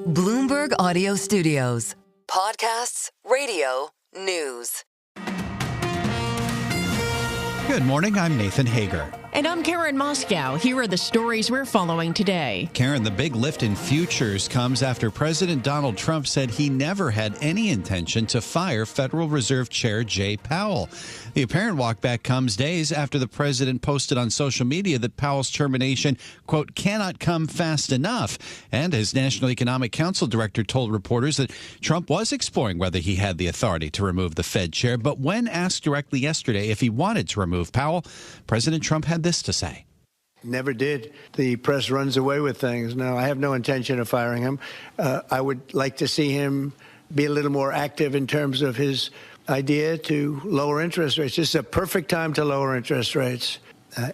Bloomberg Audio Studios. Podcasts, radio, news. Good morning, I'm Nathan Hager. And I'm Karen Moscow. Here are the stories we're following today. Karen, the big lift in futures comes after President Donald Trump said he never had any intention to fire Federal Reserve Chair Jay Powell. The apparent walkback comes days after the president posted on social media that Powell's termination, quote, cannot come fast enough. And his National Economic Council director told reporters that Trump was exploring whether he had the authority to remove the Fed chair. But when asked directly yesterday if he wanted to remove Powell, President Trump had this to say. Never did. The press runs away with things. No, I have no intention of firing him. I would like to see him be a little more active in terms of his idea to lower interest rates. This is a perfect time to lower interest rates.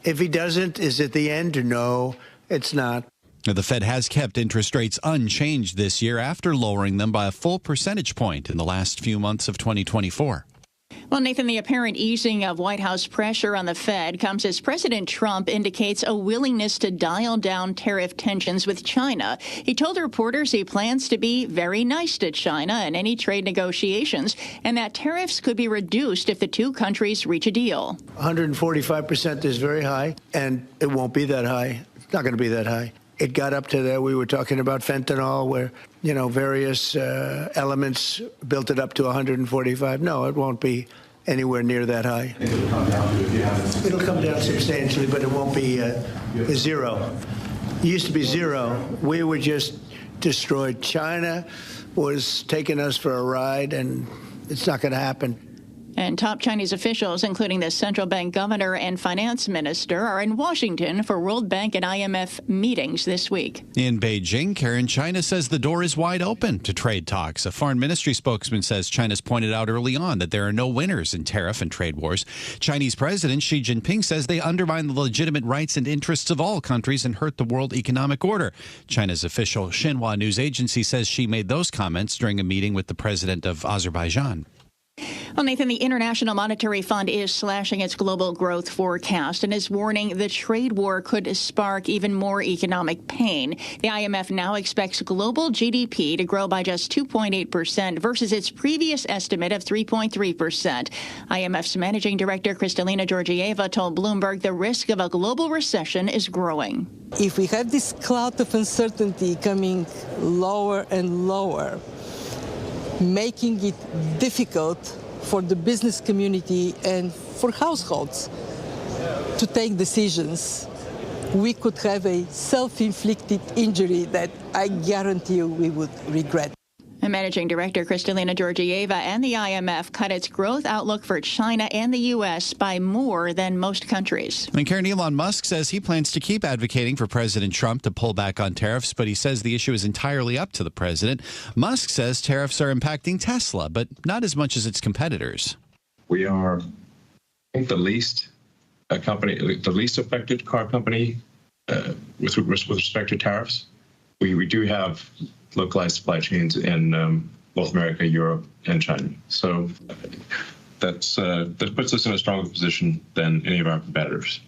If he doesn't, is it the end? No, it's not. The Fed has kept interest rates unchanged this year after lowering them by a full percentage point in the last few months of 2024. Well, Nathan, the apparent easing of White House pressure on the Fed comes as President Trump indicates a willingness to dial down tariff tensions with China. He told reporters he plans to be very nice to China in any trade negotiations and that tariffs could be reduced if the two countries reach a deal. 145% is very high, and it won't be that high. It's not going to be that high. It got up to that. We were talking about fentanyl where, various elements built it up to 145. No, it won't be anywhere near that high. It'll come down substantially, but it won't be zero. It used to be zero. We were just destroyed. China was taking us for a ride, and it's not going to happen. And top Chinese officials, including the central bank governor and finance minister, are in Washington for World Bank and IMF meetings this week. In Beijing, Karen, China says the door is wide open to trade talks. A foreign ministry spokesman says China's pointed out early on that there are no winners in tariff and trade wars. Chinese President Xi Jinping says they undermine the legitimate rights and interests of all countries and hurt the world economic order. China's official Xinhua news agency says Xi made those comments during a meeting with the president of Azerbaijan. Well, Nathan, the International Monetary Fund is slashing its global growth forecast and is warning the trade war could spark even more economic pain. The IMF now expects global GDP to grow by just 2.8% versus its previous estimate of 3.3%. IMF's managing director, Kristalina Georgieva, told Bloomberg the risk of a global recession is growing. If we have this cloud of uncertainty coming lower and lower, making it difficult for the business community and for households to take decisions, we could have a self-inflicted injury that I guarantee you we would regret. And Managing Director Kristalina Georgieva and the IMF cut its growth outlook for China and the U.S. by more than most countries. And Karen, Elon Musk says he plans to keep advocating for President Trump to pull back on tariffs, but he says the issue is entirely up to the president. Musk says tariffs are impacting Tesla, but not as much as its competitors. We are, I think, the least affected car company with respect to tariffs. We do have localized supply chains in North America, Europe, and China. So that puts us in a stronger position than any of our competitors.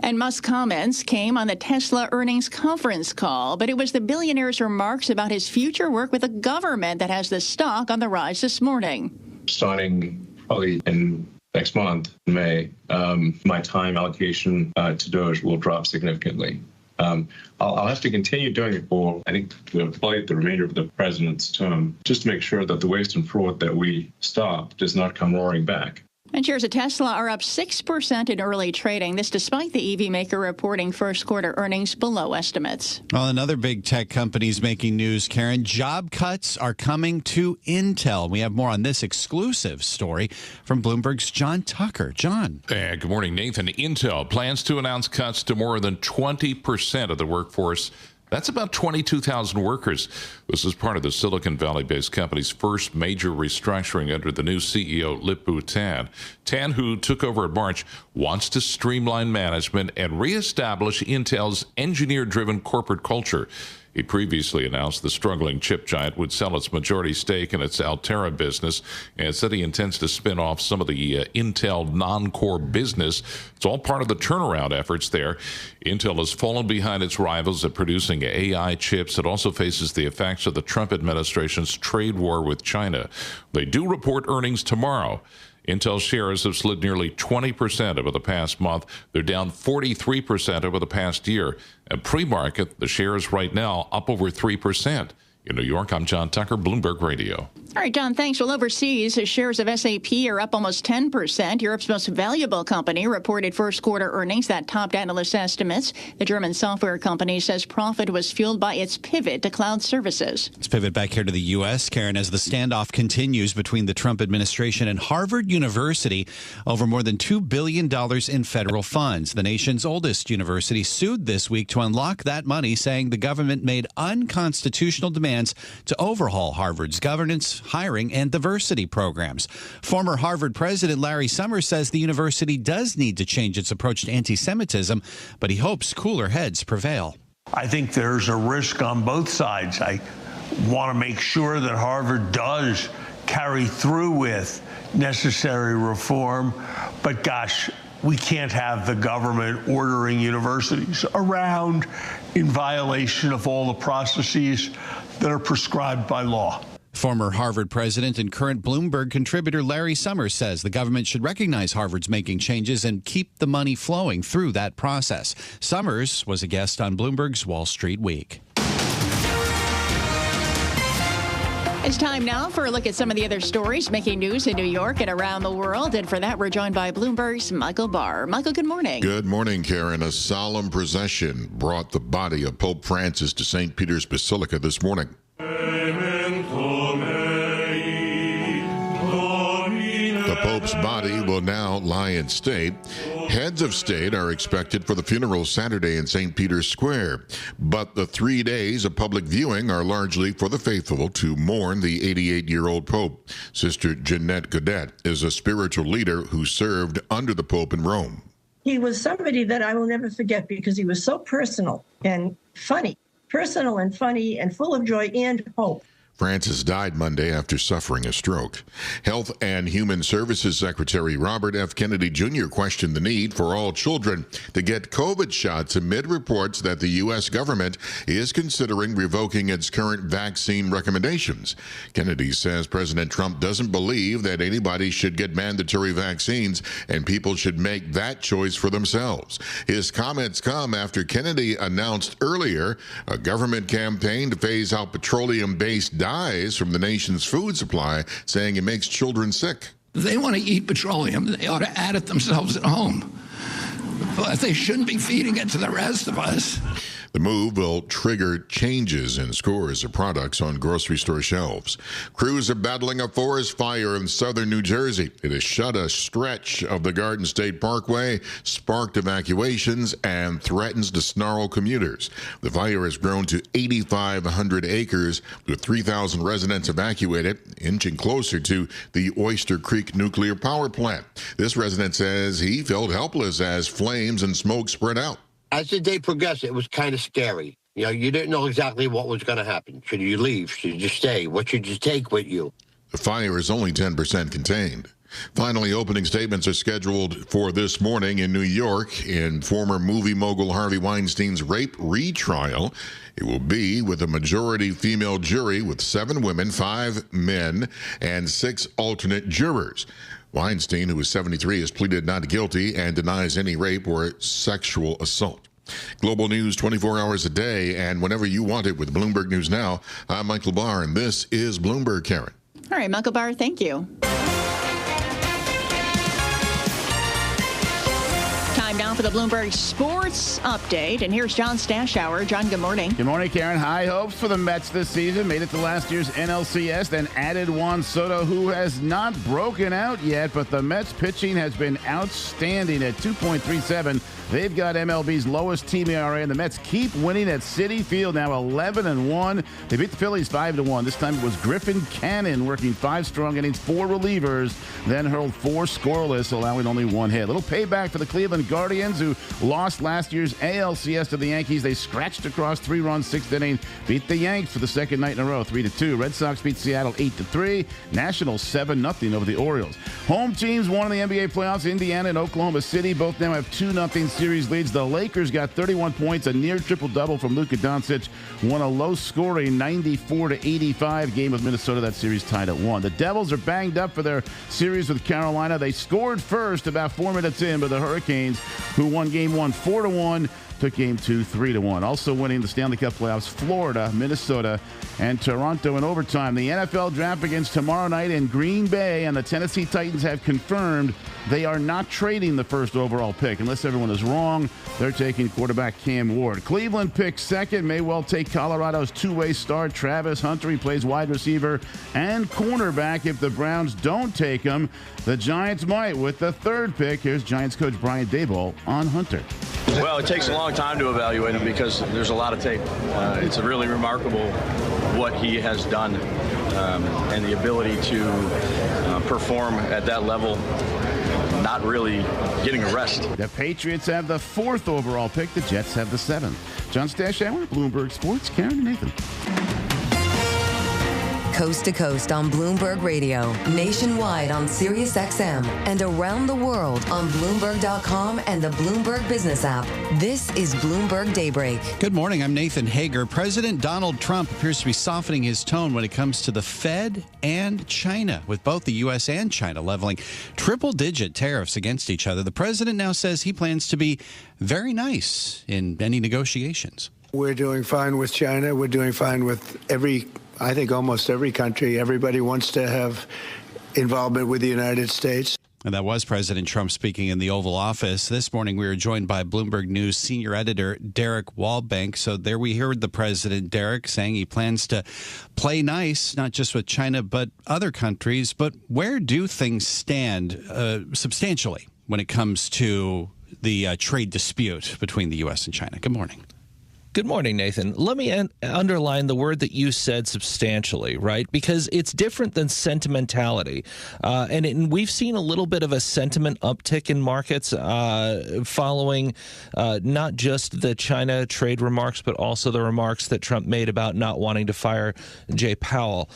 And Musk's comments came on the Tesla earnings conference call, but it was the billionaire's remarks about his future work with the government that has the stock on the rise this morning. Starting probably in next month, May, my time allocation to Doge will drop significantly. I'll have to continue doing it for, I think, probably the remainder of the president's term, just to make sure that the waste and fraud that we stop does not come roaring back. And shares of Tesla are up 6% in early trading. This despite the EV maker reporting first quarter earnings below estimates. Well, another big tech company is making news, Karen. Job cuts are coming to Intel. We have more on this exclusive story from Bloomberg's John Tucker. John. Good morning, Nathan. Intel plans to announce cuts to more than 20% of the workforce. That's about 22,000 workers. This is part of the Silicon Valley-based company's first major restructuring under the new CEO, Lip-Bu Tan. Tan, who took over in March, wants to streamline management and reestablish Intel's engineer-driven corporate culture. He previously announced the struggling chip giant would sell its majority stake in its Altera business and said he intends to spin off some of the Intel non-core business. It's all part of the turnaround efforts there. Intel has fallen behind its rivals at producing AI chips. It also faces the effects of the Trump administration's trade war with China. They do report earnings tomorrow. Intel shares have slid nearly 20% over the past month. They're down 43% over the past year. At pre-market, the shares right now up over 3%. In New York, I'm John Tucker, Bloomberg Radio. All right, John, thanks. Well, overseas, shares of SAP are up almost 10%. Europe's most valuable company reported first quarter earnings that topped analyst estimates. The German software company says profit was fueled by its pivot to cloud services. Let's pivot back here to the U.S., Karen, as the standoff continues between the Trump administration and Harvard University over more than $2 billion in federal funds. The nation's oldest university sued this week to unlock that money, saying the government made unconstitutional demands to overhaul Harvard's governance, hiring, and diversity programs. Former Harvard president Larry Summers says the university does need to change its approach to anti-Semitism, but he hopes cooler heads prevail. I think there's a risk on both sides. I want to make sure that Harvard does carry through with necessary reform, but gosh, we can't have the government ordering universities around in violation of all the processes that are prescribed by law. Former Harvard president and current Bloomberg contributor Larry Summers says the government should recognize Harvard's making changes and keep the money flowing through that process. Summers was a guest on Bloomberg's Wall Street Week. It's time now for a look at some of the other stories making news in New York and around the world. And for that, we're joined by Bloomberg's Michael Barr. Michael, good morning. Good morning, Karen. A solemn procession brought the body of Pope Francis to St. Peter's Basilica this morning. The Pope's body will now lie in state. Heads of state are expected for the funeral Saturday in St. Peter's Square, but the 3 days of public viewing are largely for the faithful to mourn the 88-year-old Pope. Sister Jeanette Godet is a spiritual leader who served under the Pope in Rome. He was somebody that I will never forget because he was so personal and funny, and full of joy and hope. Francis died Monday after suffering a stroke. Health and Human Services Secretary Robert F. Kennedy Jr. questioned the need for all children to get COVID shots amid reports that the U.S. government is considering revoking its current vaccine recommendations. Kennedy says President Trump doesn't believe that anybody should get mandatory vaccines and people should make that choice for themselves. His comments come after Kennedy announced earlier a government campaign to phase out petroleum-based dyes from the nation's food supply, saying it makes children sick. If they want to eat petroleum, they ought to add it themselves at home. But they shouldn't be feeding it to the rest of us. The move will trigger changes in scores of products on grocery store shelves. Crews are battling a forest fire in southern New Jersey. It has shut a stretch of the Garden State Parkway, sparked evacuations, and threatens to snarl commuters. The fire has grown to 8,500 acres, with 3,000 residents evacuated, inching closer to the Oyster Creek nuclear power plant. This resident says he felt helpless as flames and smoke spread out. As the day progressed, it was kind of scary. You know, you didn't know exactly what was going to happen. Should you leave? Should you stay? What should you take with you? The fire is only 10% contained. Finally, opening statements are scheduled for this morning in New York in former movie mogul Harvey Weinstein's rape retrial. It will be with a majority female jury with 7 women, 5 men, and 6 alternate jurors. Weinstein, who is 73, has pleaded not guilty and denies any rape or sexual assault. Global news 24 hours a day and whenever you want it with Bloomberg News Now. I'm Michael Barr, and this is Bloomberg, Karen. All right, Michael Barr, thank you. Time now for the Bloomberg Sports Update. And here's John Stashower. John, good morning. Good morning, Karen. High hopes for the Mets this season. Made it to last year's NLCS, then added Juan Soto, who has not broken out yet, but the Mets pitching has been outstanding at 2.37. They've got MLB's lowest team ERA, and the Mets keep winning at Citi Field, now 11-1. They beat the Phillies 5-1. This time it was Griffin Cannon working 5 strong innings, 4 relievers, then hurled 4 scoreless, allowing only 1 hit. A little payback for the Cleveland Guardians, who lost last year's ALCS to the Yankees. They scratched across 3 runs, 6th inning, beat the Yanks for the second night in a row, 3-2. Red Sox beat Seattle 8-3. Nationals 7-0 over the Orioles. Home teams won in the NBA playoffs. Indiana and Oklahoma City both now have 2-0 series leads. The Lakers got 31 points, a near triple-double from Luka Doncic, won a low-scoring 94-85 game with Minnesota. That series tied at 1. The Devils are banged up for their series with Carolina. They scored first about 4 minutes in, but the Hurricanes, who won Game 1 4-1, took Game 2 3-1. Also winning the Stanley Cup playoffs, Florida, Minnesota, and Toronto in overtime. The NFL draft begins tomorrow night in Green Bay, and the Tennessee Titans have confirmed they are not trading the first overall pick. Unless everyone is wrong, they're taking quarterback Cam Ward. Cleveland picks second, may well take Colorado's two-way star Travis Hunter. He plays wide receiver and cornerback. If the Browns don't take him, the Giants might with the third pick. Here's Giants coach Brian Daboll on Hunter. Well, it takes a long time to evaluate him because there's a lot of tape. It's really remarkable what he has done and the ability to perform at that level, not really getting a rest. The Patriots have the 4th overall pick. The Jets have the 7th. John Stashauer, Bloomberg Sports. Karen and Nathan. Coast to coast on Bloomberg Radio, nationwide on Sirius XM, and around the world on Bloomberg.com and the Bloomberg Business app. This is Bloomberg Daybreak. Good morning. I'm Nathan Hager. President Donald Trump appears to be softening his tone when it comes to the Fed and China, with both the U.S. and China leveling triple-digit tariffs against each other. The president now says he plans to be very nice in any negotiations. We're doing fine with China. We're doing fine with I think almost every country. Everybody wants to have involvement with the United States. And that was President Trump speaking in the Oval Office. This morning, we were joined by Bloomberg News senior editor Derek Walbank. So there we heard the president, Derek, saying he plans to play nice, not just with China, but other countries. But where do things stand substantially when it comes to the trade dispute between the U.S. and China? Good morning. Good morning, Nathan. Let me underline the word that you said, substantially, right? Because it's different than sentimentality. And we've seen a little bit of a sentiment uptick in markets following not just the China trade remarks, but also the remarks that Trump made about not wanting to fire Jay Powell.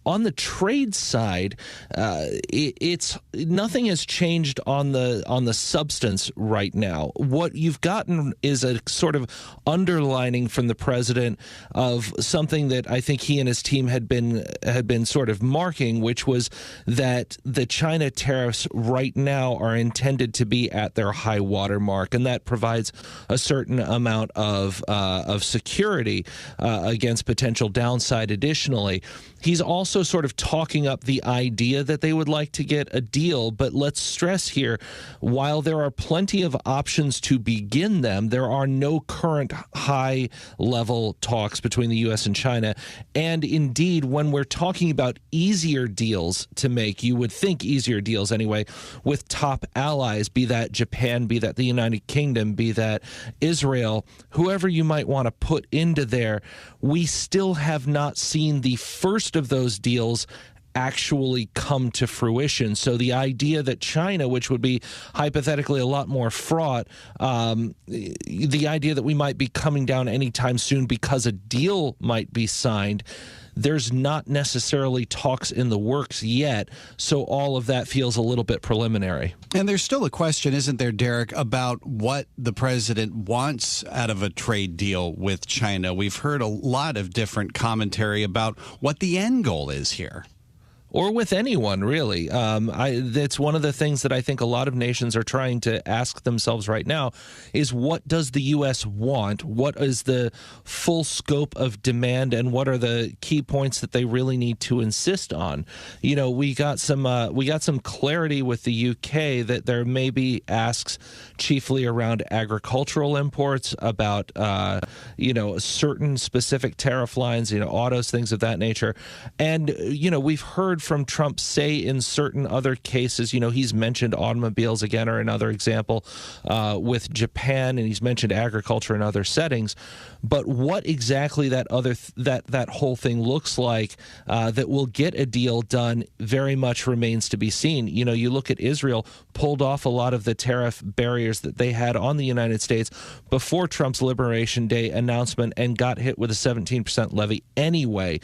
On the trade side, it's nothing has changed on the substance right now. What you've gotten is a sort of underlining from the president of something that I think he and his team had been sort of marking, which was that the China tariffs right now are intended to be at their high water mark, and that provides a certain amount of security against potential downside. Additionally, he's also sort of talking up the idea that they would like to get a deal, but let's stress here, while there are plenty of options to begin them, there are no current high-level talks between the U.S. and China. And indeed, when we're talking about easier deals to make, you would think easier deals anyway, with top allies, be that Japan, be that the United Kingdom, be that Israel, whoever you might want to put into there, we still have not seen the first of those deals actually come to fruition. So the idea that China, which would be hypothetically a lot more fraught, the idea that we might be coming down anytime soon because a deal might be signed, there's not necessarily talks in the works yet, so all of that feels a little bit preliminary. And there's still a question, isn't there, Derek, about what the president wants out of a trade deal with China? We've heard a lot of different commentary about what the end goal is here. Or with anyone, really. That's one of the things that I think a lot of nations are trying to ask themselves right now is, what does the U.S. want? What is the full scope of demand, and what are the key points that they really need to insist on? You know, we got some clarity with the U.K. that there may be asks chiefly around agricultural imports, about certain specific tariff lines, autos, things of that nature. And we've heard heard from Trump say in certain other cases, he's mentioned automobiles again, or another example with Japan, and he's mentioned agriculture in other settings. But what exactly that whole thing looks like that will get a deal done very much remains to be seen. You look at Israel pulled off a lot of the tariff barriers that they had on the United States before Trump's Liberation Day announcement and got hit with a 17% levy anyway.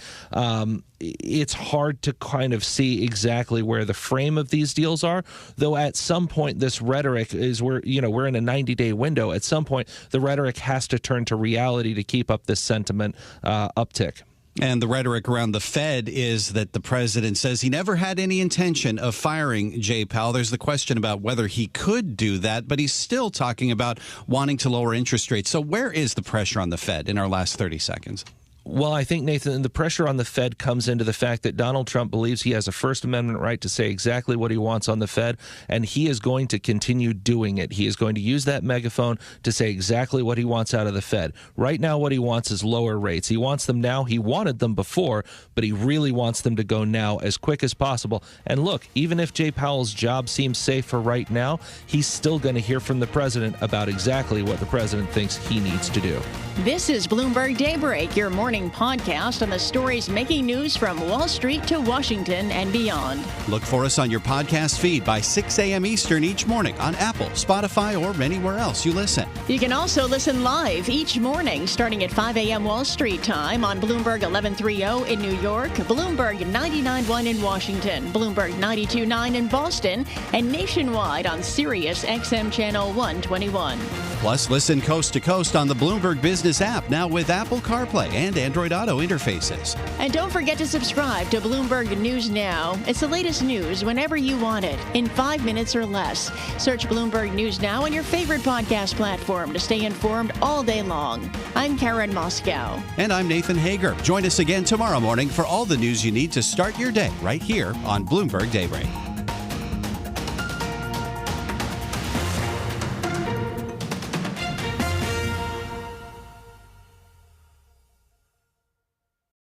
It's hard to kind of see exactly where the frame of these deals are, though at some point this rhetoric is we're in a 90-day window. At some point, the rhetoric has to turn to reality to keep up this sentiment uptick. And the rhetoric around the Fed is that the president says he never had any intention of firing Jay Powell. There's the question about whether he could do that, but he's still talking about wanting to lower interest rates. So where is the pressure on the Fed in our last 30 seconds? Well, I think, Nathan, the pressure on the Fed comes into the fact that Donald Trump believes he has a First Amendment right to say exactly what he wants on the Fed, and he is going to continue doing it. He is going to use that megaphone to say exactly what he wants out of the Fed. Right now, what he wants is lower rates. He wants them now. He wanted them before, but he really wants them to go now as quick as possible. And look, even if Jay Powell's job seems safe for right now, he's still going to hear from the president about exactly what the president thinks he needs to do. This is Bloomberg Daybreak, your morning podcast on the stories making news from Wall Street to Washington and beyond. Look for us on your podcast feed by 6 a.m. Eastern each morning on Apple, Spotify, or anywhere else you listen. You can also listen live each morning starting at 5 a.m. Wall Street time on Bloomberg 1130 in New York, Bloomberg 99.1 in Washington, Bloomberg 92.9 in Boston, and nationwide on Sirius XM Channel 121. Plus, listen coast to coast on the Bloomberg Business app, now with Apple CarPlay and Android Auto interfaces. And don't forget to subscribe to Bloomberg News Now. It's the latest news whenever you want it, in 5 minutes or less. Search Bloomberg News Now on your favorite podcast platform to stay informed all day long. I'm Karen Moscow. And I'm Nathan Hager. Join us again tomorrow morning for all the news you need to start your day right here on Bloomberg Daybreak.